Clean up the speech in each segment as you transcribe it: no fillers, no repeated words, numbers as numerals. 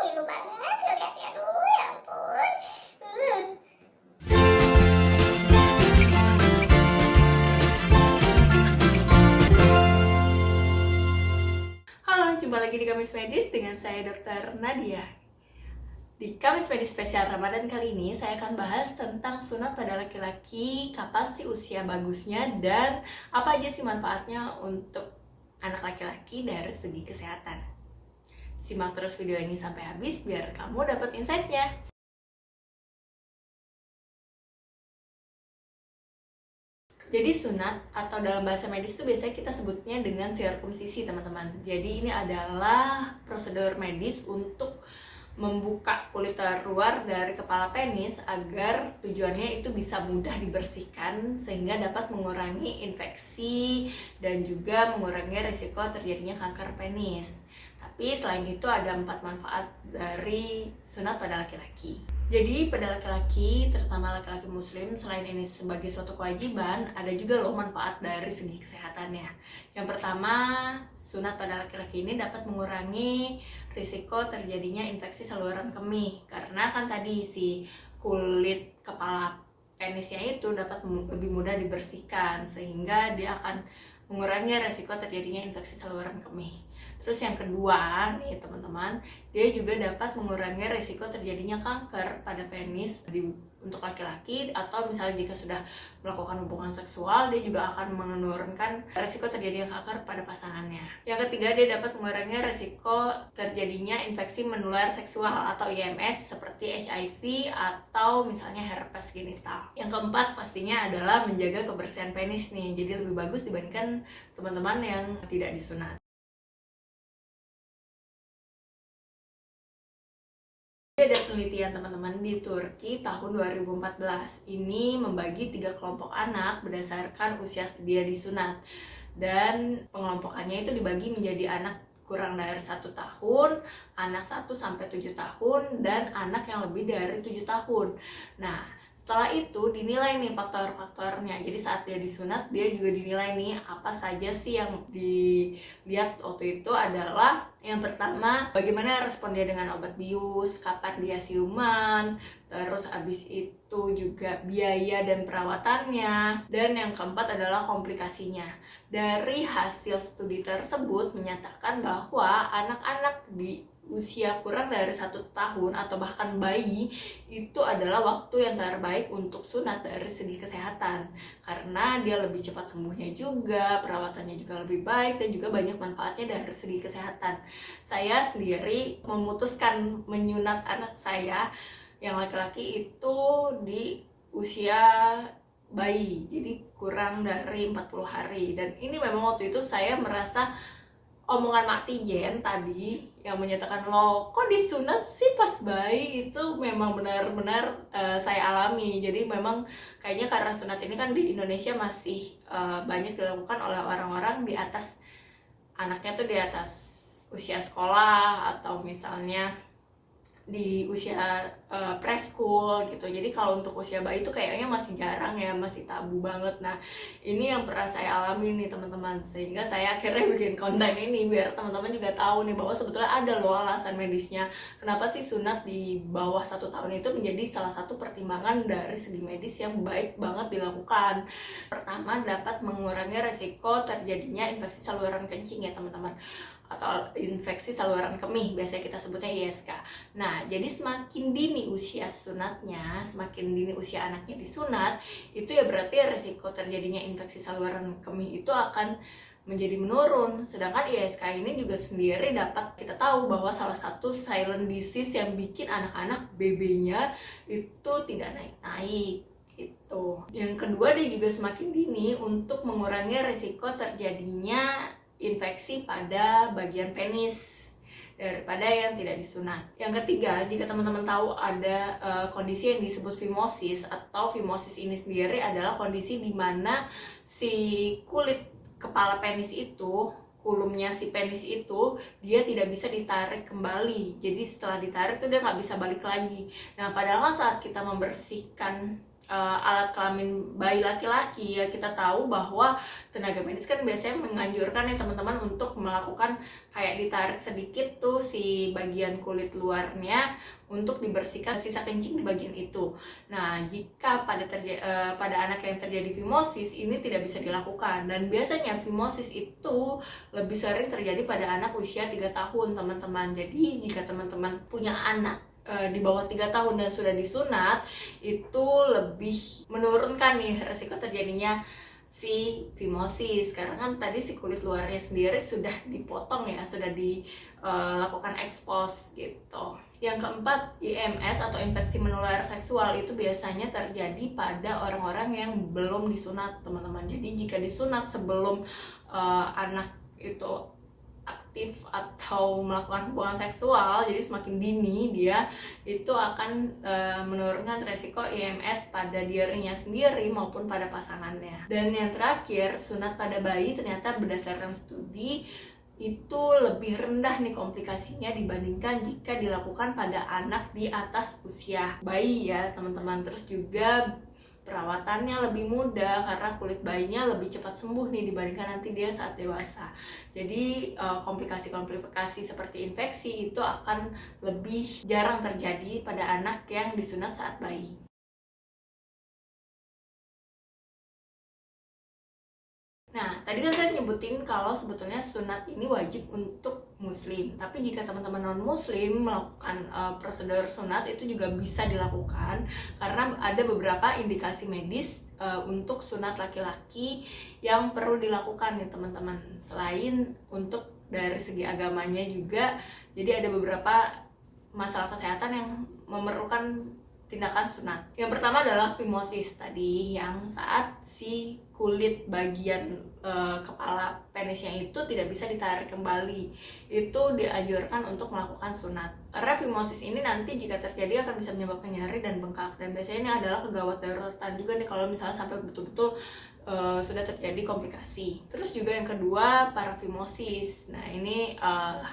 Ngilu banget ngeliatnya, aduh ya ampun. Halo, jumpa lagi di Kamis Medis dengan saya Dr. Nadia. Di Kamis Medis spesial Ramadan kali ini, saya akan bahas tentang sunat pada laki-laki, kapan sih usia bagusnya, dan apa aja sih manfaatnya untuk anak laki-laki dari segi kesehatan. Simak terus video ini sampai habis biar kamu dapat insight-nya. Jadi sunat atau dalam bahasa medis itu biasanya kita sebutnya dengan sirkumsisi, teman-teman. Jadi ini adalah prosedur medis untuk membuka kulit terluar dari kepala penis agar tujuannya itu bisa mudah dibersihkan sehingga dapat mengurangi infeksi dan juga mengurangi risiko terjadinya kanker penis. Tapi selain itu ada 4 manfaat dari sunat pada laki-laki. Jadi pada laki-laki, terutama laki-laki muslim, selain ini sebagai suatu kewajiban, ada juga loh manfaat dari segi kesehatannya. Yang pertama, sunat pada laki-laki ini dapat mengurangi risiko terjadinya infeksi saluran kemih. Karena kan tadi si kulit kepala penisnya itu dapat lebih mudah dibersihkan, sehingga dia akan mengurangi risiko terjadinya infeksi saluran kemih. Terus yang kedua nih teman-teman, dia juga dapat mengurangi risiko terjadinya kanker pada penis untuk laki-laki, atau misalnya jika sudah melakukan hubungan seksual, dia juga akan menurunkan risiko terjadinya kanker pada pasangannya. Yang ketiga, dia dapat mengurangi risiko terjadinya infeksi menular seksual atau IMS seperti HIV atau misalnya herpes genital. Yang keempat pastinya adalah menjaga kebersihan penis nih, jadi lebih bagus dibandingkan teman-teman yang tidak disunat. Ada penelitian teman-teman di Turki tahun 2014 ini membagi 3 kelompok anak berdasarkan usia dia disunat, dan pengelompokannya itu dibagi menjadi anak kurang dari 1 tahun, anak 1-7 tahun, dan anak yang lebih dari 7 tahun. Nah, setelah itu dinilai nih faktor-faktornya. Jadi saat dia disunat, dia juga dinilai nih apa saja sih yang dilihat waktu itu adalah yang pertama, bagaimana respon dia dengan obat bius, kapan dia siuman, terus abis itu juga biaya dan perawatannya, dan yang keempat adalah komplikasinya. Dari hasil studi tersebut menyatakan bahwa anak-anak di usia kurang dari 1 tahun atau bahkan bayi itu adalah waktu yang terbaik untuk sunat dari segi kesehatan, karena dia lebih cepat sembuhnya juga, perawatannya juga lebih baik, dan juga banyak manfaatnya dari segi kesehatan. Saya sendiri memutuskan menyunat anak saya yang laki-laki itu di usia bayi, jadi kurang dari 40 hari. Dan ini memang waktu itu saya merasa omongan Mak Tijen tadi yang menyatakan, loh kok disunat sih pas bayi, itu memang benar-benar saya alami. Jadi memang kayaknya karena sunat ini kan di Indonesia masih banyak dilakukan oleh orang-orang di atas, anaknya tuh di atas usia sekolah atau misalnya di usia preschool gitu. Jadi kalau untuk usia bayi itu kayaknya masih jarang ya, masih tabu banget. Nah, ini yang pernah saya alami nih teman-teman, sehingga saya akhirnya bikin konten ini biar teman-teman juga tahu nih bahwa sebetulnya ada loh alasan medisnya kenapa sih sunat di bawah 1 tahun itu menjadi salah satu pertimbangan dari segi medis yang baik banget dilakukan. Pertama, dapat mengurangi resiko terjadinya infeksi saluran kencing ya teman-teman, atau infeksi saluran kemih, biasanya kita sebutnya ISK. Nah, jadi semakin dini usia sunatnya, semakin dini usia anaknya disunat, itu ya berarti resiko terjadinya infeksi saluran kemih itu akan menjadi menurun. Sedangkan ISK ini juga sendiri dapat kita tahu bahwa salah satu silent disease yang bikin anak-anak BB-nya itu tidak naik-naik gitu. Yang kedua, dia juga semakin dini untuk mengurangi risiko terjadinya infeksi pada bagian penis daripada yang tidak disunat. Yang ketiga, jika teman-teman tahu ada kondisi yang disebut fimosis, atau fimosis ini sendiri adalah kondisi di mana si kulit kepala penis itu, kulumnya si penis itu, dia tidak bisa ditarik kembali. Jadi setelah ditarik tuh dia nggak bisa balik lagi. Nah, padahal saat kita membersihkan alat kelamin bayi laki-laki, ya kita tahu bahwa tenaga medis kan biasanya menganjurkan ya teman-teman untuk melakukan kayak ditarik sedikit tuh si bagian kulit luarnya untuk dibersihkan sisa kencing di bagian itu. Nah, jika pada anak yang terjadi fimosis ini tidak bisa dilakukan, dan biasanya fimosis itu lebih sering terjadi pada anak usia 3 tahun teman-teman. Jadi jika teman-teman punya anak di bawah 3 tahun dan sudah disunat, itu lebih menurunkan nih resiko terjadinya si fimosis, karena kan tadi si kulit luarnya sendiri sudah dipotong ya, sudah dilakukan expose gitu. Yang keempat, IMS atau infeksi menular seksual itu biasanya terjadi pada orang-orang yang belum disunat teman-teman. Jadi jika disunat sebelum anak itu aktif atau melakukan hubungan seksual, jadi semakin dini dia itu akan menurunkan resiko IMS pada dirinya sendiri maupun pada pasangannya. Dan yang terakhir, sunat pada bayi ternyata berdasarkan studi itu lebih rendah nih komplikasinya dibandingkan jika dilakukan pada anak di atas usia bayi ya teman-teman. Terus juga perawatannya lebih mudah karena kulit bayinya lebih cepat sembuh nih dibandingkan nanti dia saat dewasa. Jadi komplikasi-komplikasi seperti infeksi itu akan lebih jarang terjadi pada anak yang disunat saat bayi. Nah, tadi kan saya nyebutin kalau sebetulnya sunat ini wajib untuk muslim. Tapi jika teman-teman non-muslim melakukan prosedur sunat itu juga bisa dilakukan karena ada beberapa indikasi medis untuk sunat laki-laki yang perlu dilakukan nih teman-teman. Selain untuk dari segi agamanya juga, jadi ada beberapa masalah kesehatan yang memerlukan tindakan sunat. Yang pertama adalah fimosis tadi, yang saat si kulit bagian kepala penisnya itu tidak bisa ditarik kembali, itu dianjurkan untuk melakukan sunat. Karena fimosis ini nanti jika terjadi akan bisa menyebabkan nyeri dan bengkak, dan biasanya ini adalah kegawat daruratan juga nih kalau misalnya sampai betul-betul sudah terjadi komplikasi. Terus juga yang kedua, parafimosis. Nah ini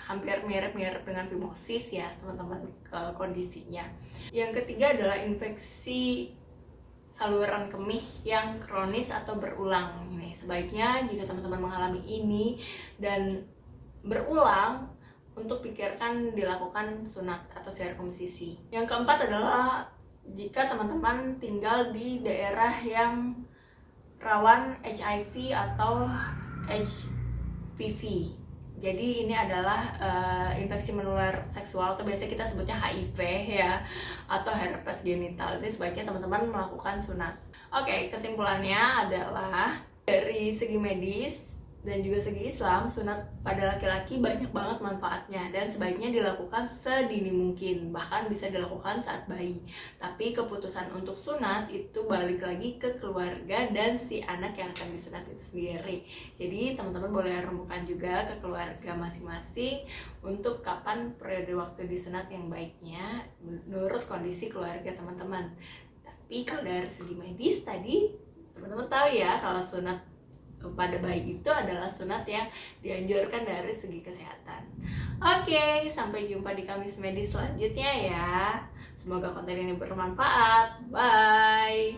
hampir mirip-mirip dengan fimosis ya teman-teman kondisinya. Yang ketiga adalah infeksi saluran kemih yang kronis atau berulang. Ini sebaiknya jika teman-teman mengalami ini dan berulang, untuk pikirkan dilakukan sunat atau sirkumsisi. Yang keempat adalah jika teman-teman tinggal di daerah yang rawan HIV atau HPV. Jadi ini adalah infeksi menular seksual atau biasa kita sebutnya HIV ya, atau herpes genital. Jadi sebaiknya teman-teman melakukan sunat. Oke, kesimpulannya adalah dari segi medis dan juga segi Islam, sunat pada laki-laki banyak banget manfaatnya dan sebaiknya dilakukan sedini mungkin, bahkan bisa dilakukan saat bayi. Tapi keputusan untuk sunat itu balik lagi ke keluarga dan si anak yang akan disunat itu sendiri. Jadi teman-teman boleh rembukan juga ke keluarga masing-masing untuk kapan periode waktu disunat yang baiknya menurut kondisi keluarga teman-teman. Tapi kalau dari segi medis tadi teman-teman tahu ya kalau sunat pada bayi itu adalah sunat yang dianjurkan dari segi kesehatan. Oke, sampai jumpa di Kamis Medis selanjutnya ya. Semoga konten ini bermanfaat. Bye.